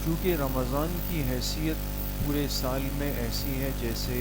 کیونکہ رمضان کی حیثیت پورے سال میں ایسی ہے جیسے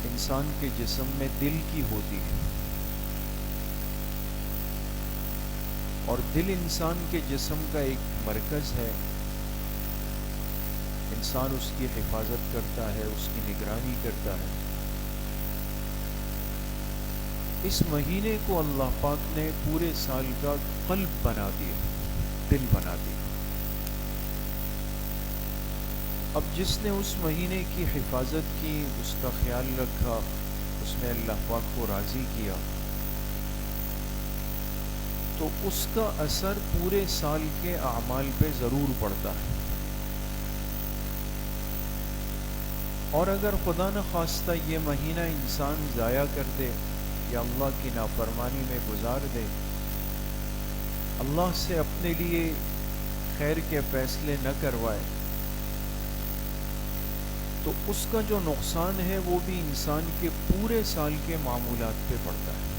انسان کے جسم میں دل کی ہوتی ہے، اور دل انسان کے جسم کا ایک مرکز ہے. انسان اس کی حفاظت کرتا ہے، اس کی نگرانی کرتا ہے. اس مہینے کو اللہ پاک نے پورے سال کا قلب بنا دیا، دل بنا دیا. اب جس نے اس مہینے کی حفاظت کی، اس کا خیال رکھا، اس نے اللہ پاک کو راضی کیا، تو اس کا اثر پورے سال کے اعمال پہ ضرور پڑتا ہے. اور اگر خدا نخواستہ یہ مہینہ انسان ضائع کر دے یا اللہ کی نافرمانی میں گزار دے، اللہ سے اپنے لیے خیر کے فیصلے نہ کروائے، تو اس کا جو نقصان ہے وہ بھی انسان کے پورے سال کے معمولات پہ پڑتا ہے.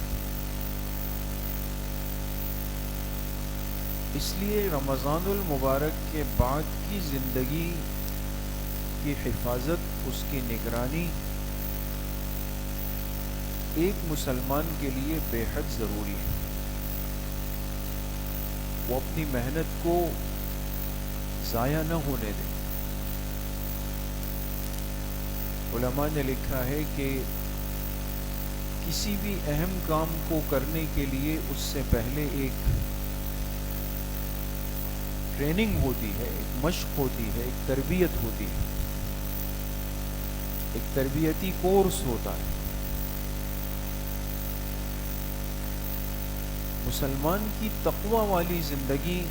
اس لیے رمضان المبارک کے بعد کی زندگی کی حفاظت، اس کی نگرانی ایک مسلمان کے لیے بے حد ضروری ہے. وہ اپنی محنت کو ضائع نہ ہونے دے. علماء نے لکھا ہے کہ کسی بھی اہم کام کو کرنے کے لیے اس سے پہلے ایک ٹریننگ ہوتی ہے، ایک مشق ہوتی ہے، ایک تربیت ہوتی ہے، ایک تربیتی کورس ہوتا ہے. مسلمان کی تقوی والی زندگی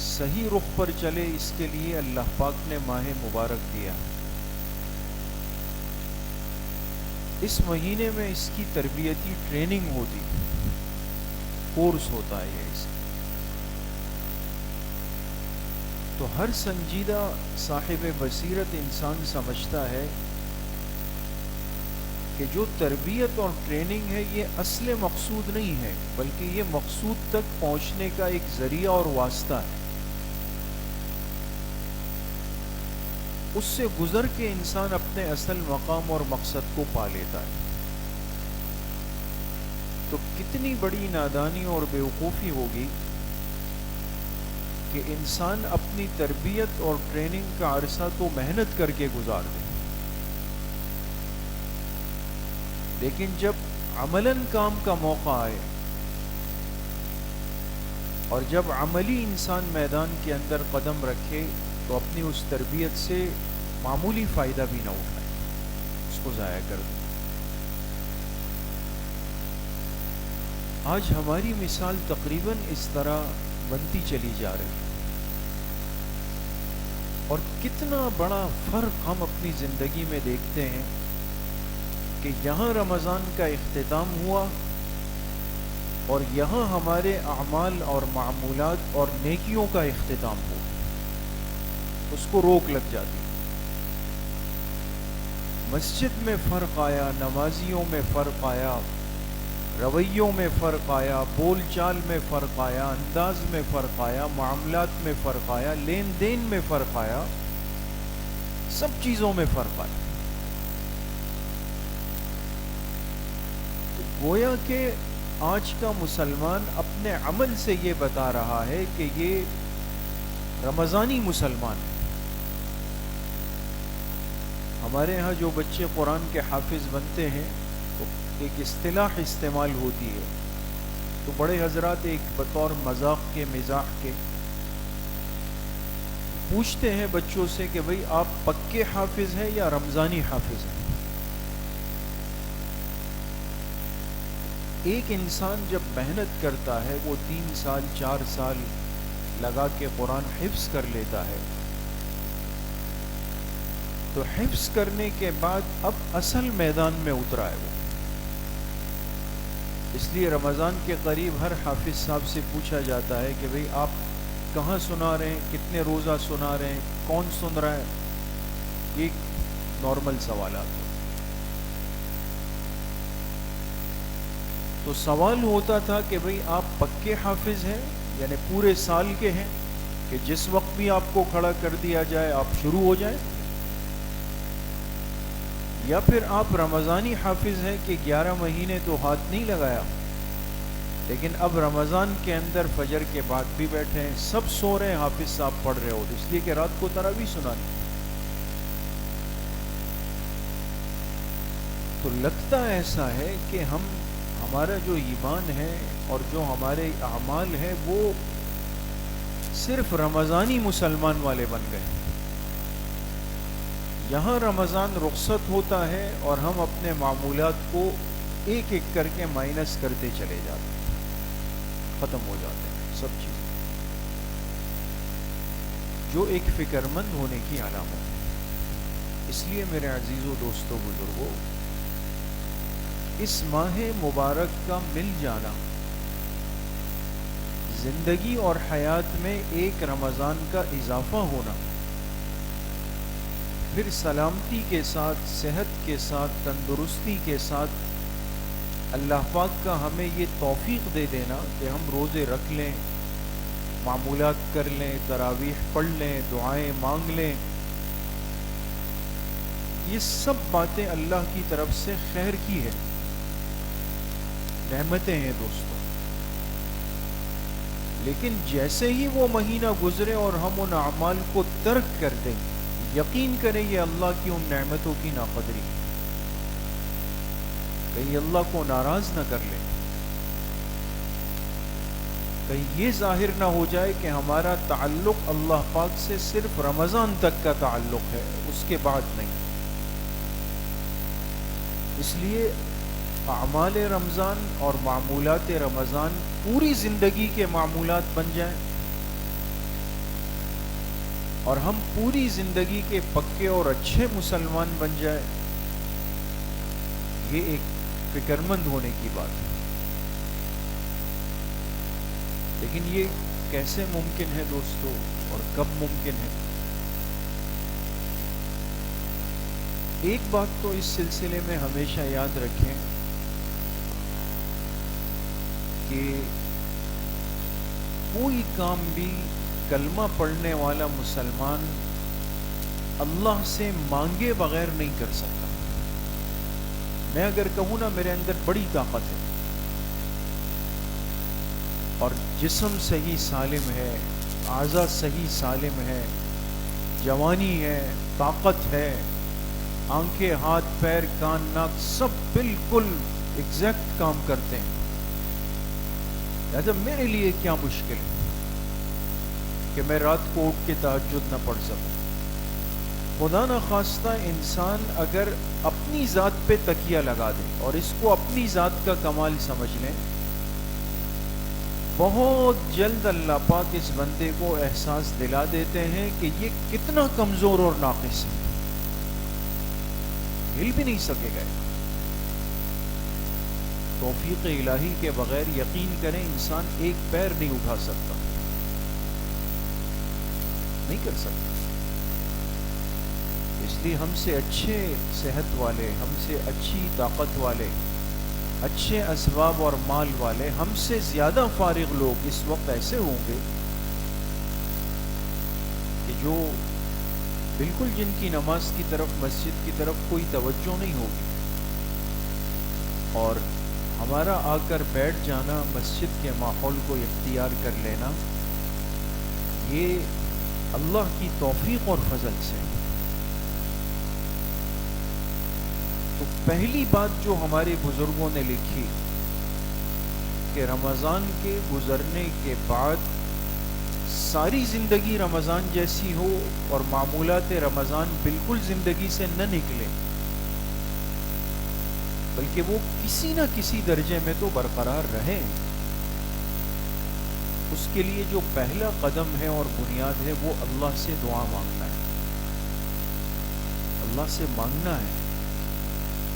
صحیح رخ پر چلے، اس کے لیے اللہ پاک نے ماہ مبارک دیا. اس مہینے میں اس کی تربیتی ٹریننگ ہوتی ہے، کورس ہوتا ہے یہ اس. تو ہر سنجیدہ صاحب بصیرت انسان سمجھتا ہے کہ جو تربیت اور ٹریننگ ہے یہ اصل مقصود نہیں ہے، بلکہ یہ مقصود تک پہنچنے کا ایک ذریعہ اور واسطہ ہے. اس سے گزر کے انسان اپنے اصل مقام اور مقصد کو پا لیتا ہے. تو کتنی بڑی نادانی اور بیوقوفی ہوگی کہ انسان اپنی تربیت اور ٹریننگ کا عرصہ تو محنت کر کے گزار دے، لیکن جب عملاً کام کا موقع آئے اور جب عملی انسان میدان کے اندر قدم رکھے تو اپنی اس تربیت سے معمولی فائدہ بھی نہ اٹھائے، اس کو ضائع کر دے. آج ہماری مثال تقریباً اس طرح بنتی چلی جا رہی ہے، اور کتنا بڑا فرق ہم اپنی زندگی میں دیکھتے ہیں کہ یہاں رمضان کا اختتام ہوا اور یہاں ہمارے اعمال اور معمولات اور نیکیوں کا اختتام ہوا، اس کو روک لگ جاتی. مسجد میں فرق آیا، نمازیوں میں فرق آیا، رویوں میں فرق آیا، بول چال میں فرق آیا، انداز میں فرق آیا، معاملات میں فرق آیا، لین دین میں فرق آیا، سب چیزوں میں فرق آیا. تو گویا کہ آج کا مسلمان اپنے عمل سے یہ بتا رہا ہے کہ یہ رمضانی مسلمان ہے. ہمارے ہاں جو بچے قرآن کے حافظ بنتے ہیں تو ایک اصطلاح استعمال ہوتی ہے، تو بڑے حضرات ایک بطور مذاق کے، مزاح کے پوچھتے ہیں بچوں سے کہ بھئی آپ پکے حافظ ہیں یا رمضانی حافظ ہیں؟ ایک انسان جب محنت کرتا ہے، وہ 3 سال 4 سال لگا کے قرآن حفظ کر لیتا ہے، تو حفظ کرنے کے بعد اب اصل میدان میں اترا ہے وہ. اس لیے رمضان کے قریب ہر حافظ صاحب سے پوچھا جاتا ہے کہ بھئی آپ کہاں سنا رہے ہیں، کتنے روزہ سنا رہے ہیں، کون سن رہا ہے. یہ نارمل سوالات. تو سوال ہوتا تھا کہ بھئی آپ پکے حافظ ہیں، یعنی پورے سال کے ہیں، کہ جس وقت بھی آپ کو کھڑا کر دیا جائے آپ شروع ہو جائیں، یا پھر آپ رمضانی حافظ ہیں کہ 11 مہینے تو ہاتھ نہیں لگایا، لیکن اب رمضان کے اندر فجر کے بعد بھی بیٹھے ہیں، سب سو رہے ہیں، حافظ صاحب پڑھ رہے ہو، اس لیے کہ رات کو تراویح سنانی۔ تو لگتا ایسا ہے کہ ہمارا جو ایمان ہے اور جو ہمارے اعمال ہیں وہ صرف رمضانی مسلمان والے بن گئے۔ یہاں رمضان رخصت ہوتا ہے اور ہم اپنے معمولات کو ایک ایک کر کے مائنس کرتے چلے جاتے ہیں، ختم ہو جاتے ہیں سب چیزیں، جو ایک فکر مند ہونے کی علامت ہے۔ اس لیے میرے عزیزو، دوستو، بزرگو، اس ماہ مبارک کا مل جانا، زندگی اور حیات میں ایک رمضان کا اضافہ ہونا، پھر سلامتی کے ساتھ، صحت کے ساتھ، تندرستی کے ساتھ اللہ پاک کا ہمیں یہ توفیق دے دینا کہ ہم روزے رکھ لیں، معمولات کر لیں، تراویح پڑھ لیں، دعائیں مانگ لیں، یہ سب باتیں اللہ کی طرف سے خیر کی ہے، رحمتیں ہیں دوستوں۔ لیکن جیسے ہی وہ مہینہ گزرے اور ہم ان اعمال کو ترک کر دیں، یقین کریں یہ اللہ کی ان نعمتوں کی ناقدری، کہیں اللہ کو ناراض نہ کر لیں، کہیں یہ ظاہر نہ ہو جائے کہ ہمارا تعلق اللہ پاک سے صرف رمضان تک کا تعلق ہے، اس کے بعد نہیں۔ اس لیے اعمال رمضان اور معمولات رمضان پوری زندگی کے معمولات بن جائیں اور ہم پوری زندگی کے پکے اور اچھے مسلمان بن جائیں، یہ ایک فکر مند ہونے کی بات ہے۔ لیکن یہ کیسے ممکن ہے دوستو، اور کب ممکن ہے؟ ایک بات تو اس سلسلے میں ہمیشہ یاد رکھیں کہ کوئی کام بھی کلمہ پڑھنے والا مسلمان اللہ سے مانگے بغیر نہیں کر سکتا۔ میں اگر کہوں نا میرے اندر بڑی طاقت ہے اور جسم صحیح سالم ہے، اعضاء صحیح سالم ہے، جوانی ہے، طاقت ہے، آنکھیں، ہاتھ، پیر، کان، ناک سب بالکل ایگزیکٹ کام کرتے ہیں، لہذا میرے لیے کیا مشکل ہے کہ میں رات کو اٹھ کے تہجد نہ پڑھ سکوں۔ خدا نخواستہ انسان اگر اپنی ذات پہ تکیہ لگا دے اور اس کو اپنی ذات کا کمال سمجھ لیں، بہت جلد اللہ پاک اس بندے کو احساس دلا دیتے ہیں کہ یہ کتنا کمزور اور ناقص ہے، ہل بھی نہیں سکے گا۔ توفیق الہی کے بغیر یقین کریں انسان ایک پیر نہیں اٹھا سکتا، نہیں کر سکتا۔ اس لیے ہم سے اچھے صحت والے، ہم سے اچھی طاقت والے، اچھے اسباب اور مال والے، ہم سے زیادہ فارغ لوگ اس وقت ایسے ہوں گے کہ جو بالکل جن کی نماز کی طرف، مسجد کی طرف کوئی توجہ نہیں ہوگی، اور ہمارا آ کر بیٹھ جانا، مسجد کے ماحول کو اختیار کر لینا، یہ اللہ کی توفیق اور فضل سے۔ تو پہلی بات جو ہمارے بزرگوں نے لکھی کہ رمضان کے گزرنے کے بعد ساری زندگی رمضان جیسی ہو اور معمولات رمضان بالکل زندگی سے نہ نکلے، بلکہ وہ کسی نہ کسی درجے میں تو برقرار رہیں۔ اس کے لیے جو پہلا قدم ہے اور بنیاد ہے وہ اللہ سے دعا مانگنا ہے، اللہ سے مانگنا ہے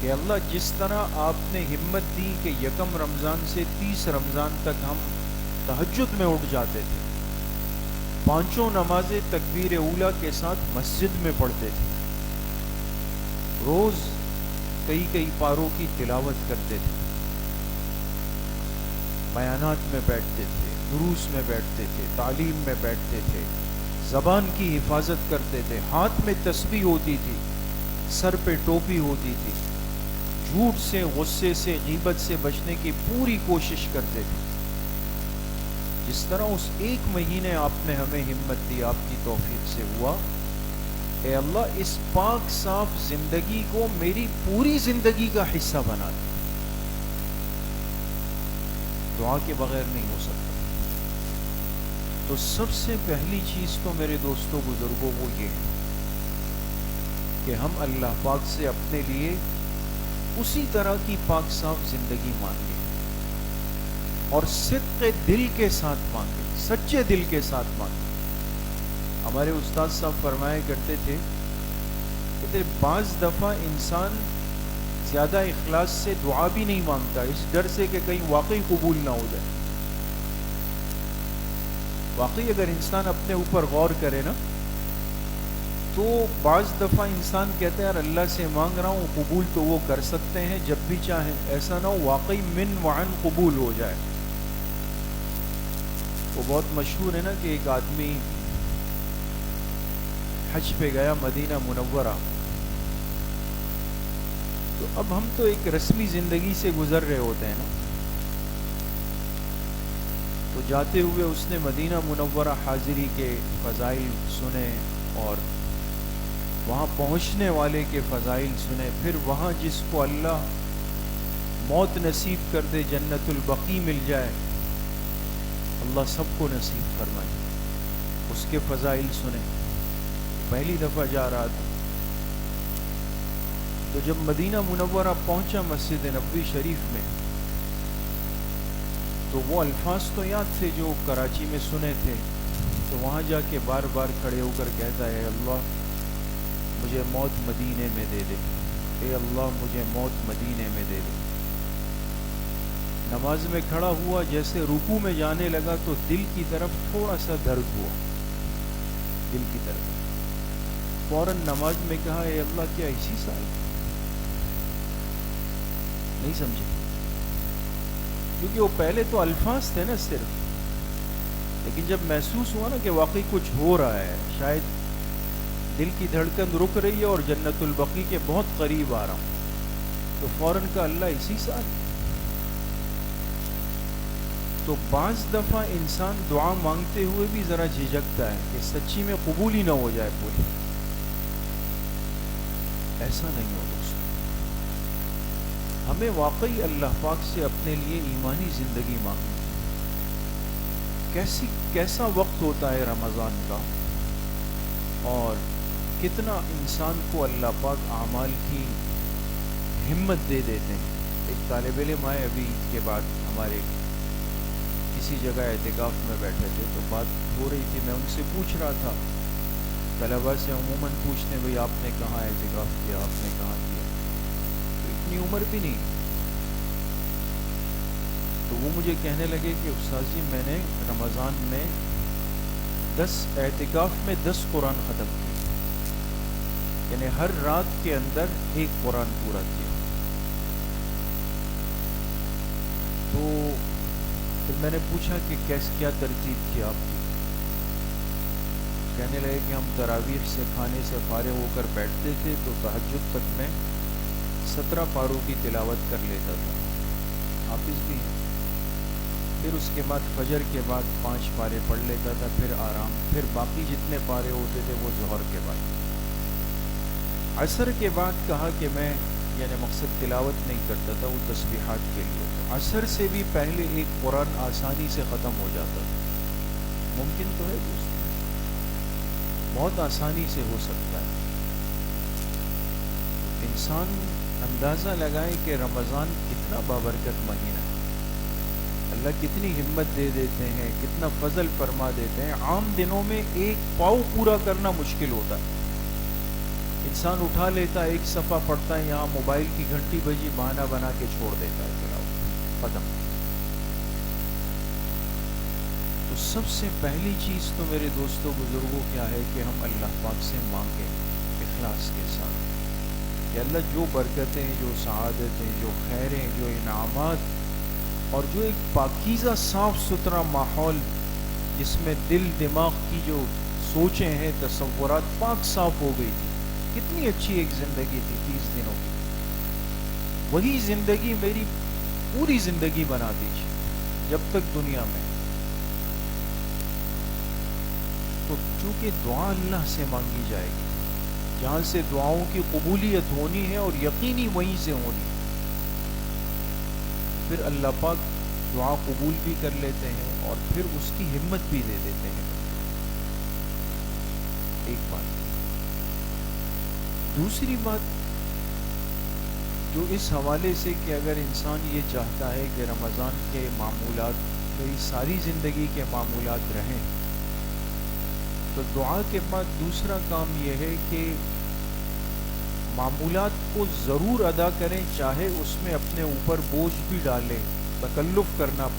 کہ اللہ جس طرح آپ نے ہمت دی کہ یکم رمضان سے 30 رمضان تک ہم تہجد میں اٹھ جاتے تھے، پانچوں نمازیں تکبیر اولیٰ کے ساتھ مسجد میں پڑھتے تھے، روز کئی پاروں کی تلاوت کرتے تھے، بیانات میں بیٹھتے تھے، دروس میں بیٹھتے تھے، تعلیم میں بیٹھتے تھے، زبان کی حفاظت کرتے تھے، ہاتھ میں تسبیح ہوتی تھی، سر پہ ٹوپی ہوتی تھی، جھوٹ سے، غصے سے، غیبت سے بچنے کی پوری کوشش کرتے تھے. جس طرح اس ایک مہینے آپ نے ہمیں ہمت دی، آپ کی توفیق سے ہوا، اے اللہ اس پاک صاف زندگی کو میری پوری زندگی کا حصہ بنا دے. دعا کے بغیر نہیں ہو سکتا. تو سب سے پہلی چیز تو میرے دوستوں بزرگوں وہ یہ ہے کہ ہم اللہ پاک سے اپنے لیے اسی طرح کی پاک صاف زندگی مانگیں اور صدق دل کے ساتھ مانگیں، سچے دل کے ساتھ مانگیں. ہمارے استاد صاحب فرمایا کرتے تھے کہ بعض دفعہ انسان زیادہ اخلاص سے دعا بھی نہیں مانگتا، اس ڈر سے کہ کہیں واقعی قبول نہ ہو جائے. واقعی اگر انسان اپنے اوپر غور کرے نا تو بعض دفعہ انسان کہتا ہے یار اللہ سے مانگ رہا ہوں، قبول تو وہ کر سکتے ہیں جب بھی چاہیں، ایسا نہ ہو واقعی من وعن قبول ہو جائے. وہ بہت مشہور ہے نا کہ ایک آدمی حج پہ گیا مدینہ منورہ. تو اب ہم تو ایک رسمی زندگی سے گزر رہے ہوتے ہیں نا، تو جاتے ہوئے اس نے مدینہ منورہ حاضری کے فضائل سنے اور وہاں پہنچنے والے کے فضائل سنے. پھر وہاں جس کو اللہ موت نصیب کر دے، جنت البقیع مل جائے، اللہ سب کو نصیب فرمائے، اس کے فضائل سنے. پہلی دفعہ جا رہا تھا تو جب مدینہ منورہ پہنچا مسجد نبوی شریف میں تو وہ الفاظ تو یاد تھے جو کراچی میں سنے تھے. تو وہاں جا کے بار بار کھڑے ہو کر کہتا ہے اللہ مجھے موت مدینے میں دے دے، اے اللہ مجھے موت مدینے میں دے دے. نماز میں کھڑا ہوا، جیسے رکوع میں جانے لگا تو دل کی طرف تھوڑا سا درد ہوا، دل کی طرف. فوراً نماز میں کہا اے اللہ کیا اسی سال؟ نہیں سمجھے، کیونکہ وہ پہلے تو الفاظ تھے نا صرف، لیکن جب محسوس ہوا نا کہ واقعی کچھ ہو رہا ہے، شاید دل کی دھڑکن رک رہی ہے اور جنت البقیع کے بہت قریب آ رہا ہوں، تو فوراً کا اللہ اسی سال. تو بعض دفعہ انسان دعا مانگتے ہوئے بھی ذرا جھجکتا ہے کہ سچی میں قبول ہی نہ ہو جائے پوری. ایسا نہیں ہو دوستو، ہمیں واقعی اللہ پاک سے اپنے لیے ایمانی زندگی مانگنی. کیسا وقت ہوتا ہے رمضان کا، اور کتنا انسان کو اللہ پاک اعمال کی ہمت دے دیتے ہیں. ایک طالب علم آئے ابھی کے بعد ہمارے کسی جگہ اعتکاف میں بیٹھے تھے، تو بات ہو رہی تھی، میں ان سے پوچھ رہا تھا. طلباء سے عموماً پوچھتے ہیں بھئی آپ نے کہاں اعتکاف کیا، آپ نے کہاں کیا، تو اتنی عمر بھی نہیں. تو وہ مجھے کہنے لگے کہ استاد جی میں نے رمضان میں 10 اعتکاف میں 10 قرآن ختم کیے، یعنی ہر رات کے اندر ایک قرآن پورا کیا. تو پھر میں نے پوچھا کہ کیا ترتیب تھی آپ کی؟ کہنے لگے کہ ہم تراویح سے کھانے سے فارغ ہو کر بیٹھتے تھے تو تہجد تک میں 17 پاروں کی تلاوت کر لیتا تھا، حافظ بھی ہیں. پھر اس کے بعد فجر کے بعد 5 پارے پڑھ لیتا تھا، پھر آرام. پھر باقی جتنے پارے ہوتے تھے وہ ظہر کے بعد. عصر کے بعد کہا کہ میں یعنی مقصد تلاوت نہیں کرتا تھا، وہ تسبیحات کے لیے. تو عصر سے بھی پہلے ایک قرآن آسانی سے ختم ہو جاتا تھا. ممکن تو ہے دوست، بہت آسانی سے ہو سکتا ہے. انسان اندازہ لگائے کہ رمضان کتنا بابرکت مہینہ ہے، اللہ کتنی ہمت دے دیتے ہیں، کتنا فضل فرما دیتے ہیں. عام دنوں میں ایک پاؤ پورا کرنا مشکل ہوتا ہے. انسان اٹھا لیتا ہے، ایک صفحہ پڑھتا ہے، یہاں موبائل کی گھنٹی بجی، بہانہ بنا کے چھوڑ دیتا ہے، چلاؤ ختم. تو سب سے پہلی چیز تو میرے دوستوں بزرگوں کیا ہے کہ ہم اللہ پاک سے مانگیں اخلاص کے ساتھ کہ اللہ جو برکتیں، جو سعادتیں، جو خیریں، جو انعامات اور جو ایک پاکیزہ صاف ستھرا ماحول جس میں دل دماغ کی جو سوچیں ہیں، تصورات پاک صاف ہو گئی تھی. کتنی اچھی ایک زندگی تھی 30 دنوں کی. وہی زندگی میری پوری زندگی بنا دیجیے جب تک دنیا میں. تو چونکہ دعا اللہ سے مانگی جائے گی، جہاں سے دعاؤں کی قبولیت ہونی ہے اور یقینی وہیں سے ہونی، پھر اللہ پاک دعا قبول بھی کر لیتے ہیں اور پھر اس کی ہمت بھی دے دیتے ہیں. ایک بات. دوسری بات جو اس حوالے سے کہ اگر انسان یہ چاہتا ہے کہ رمضان کے معمولات میری ساری زندگی کے معمولات رہیں، تو دعا کے بعد دوسرا کام یہ ہے کہ معمولات کو ضرور ادا کریں، چاہے اس میں اپنے اوپر بوجھ بھی ڈالیں، تکلف کرنا پڑے.